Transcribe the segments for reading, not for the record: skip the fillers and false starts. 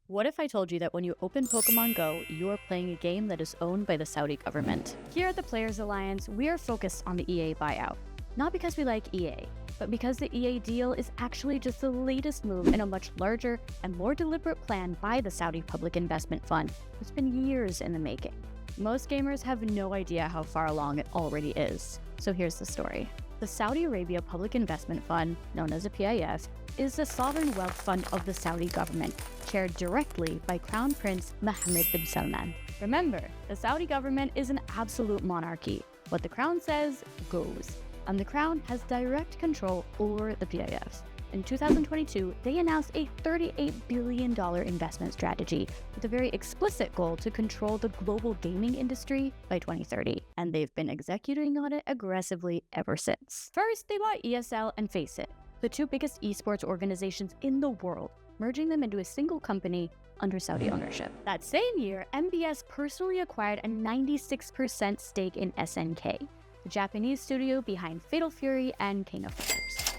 What if I told you that when you open Pokémon Go, you are playing a game that is owned by the Saudi government? Here at the Players Alliance, we are focused on the EA buyout. Not because we like EA, but because the EA deal is actually just the latest move in a much larger and more deliberate plan by the Saudi Public Investment Fund, that's been years in the making. Most gamers have no idea how far along it already is. So here's the story. The Saudi Arabia Public Investment Fund, known as a PIF, is the sovereign wealth fund of the Saudi government, chaired directly by Crown Prince Mohammed bin Salman. Remember, the Saudi government is an absolute monarchy. What the crown says goes, and the crown has direct control over the PIFs. In 2022, they announced a $38 billion investment strategy with a very explicit goal to control the global gaming industry by 2030, and they've been executing on it aggressively ever since. First, they bought ESL and Faceit, the two biggest esports organizations in the world, merging them into a single company under Saudi ownership. That same year, MBS personally acquired a 96% stake in SNK, the Japanese studio behind Fatal Fury and King of Fighters.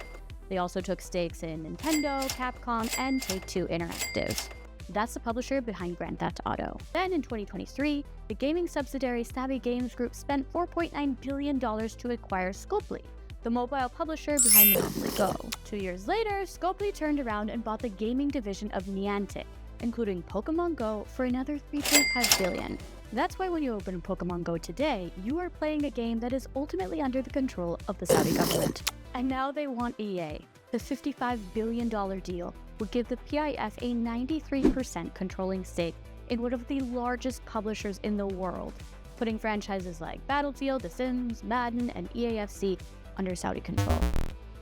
They also took stakes in Nintendo, Capcom, and Take-Two Interactive. That's the publisher behind Grand Theft Auto. Then in 2023, the gaming subsidiary Savvy Games Group spent $4.9 billion to acquire Scopely, the mobile publisher behind Monopoly Go. 2 years later, Scopely turned around and bought the gaming division of Niantic, including Pokémon Go, for another $3.5 billion. That's why when you open Pokémon Go today, you are playing a game that is ultimately under the control of the Saudi government. And now they want EA. The $55 billion deal would give the PIF a 93% controlling stake in one of the largest publishers in the world, putting franchises like Battlefield, The Sims, Madden, and EAFC under Saudi control.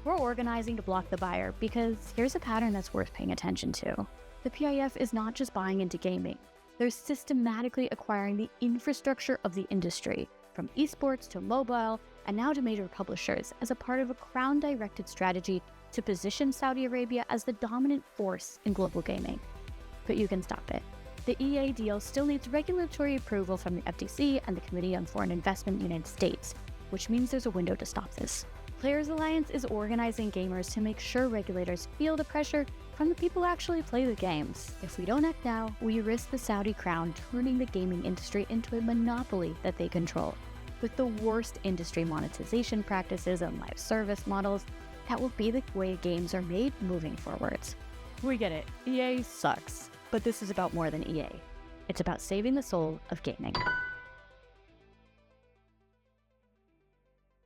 We're organizing to block the buyer because here's a pattern that's worth paying attention to. The PIF is not just buying into gaming. They're systematically acquiring the infrastructure of the industry, from esports to mobile, and now to major publishers, as a part of a crown-directed strategy to position Saudi Arabia as the dominant force in global gaming. But you can stop it. The EA deal still needs regulatory approval from the FTC and the Committee on Foreign Investment in the United States, which means there's a window to stop this. Players Alliance is organizing gamers to make sure regulators feel the pressure from the people who actually play the games. If we don't act now, we risk the Saudi crown turning the gaming industry into a monopoly that they control, with the worst industry monetization practices and live service models that will be the way games are made moving forwards. We get it, EA sucks, but this is about more than EA. It's about saving the soul of gaming.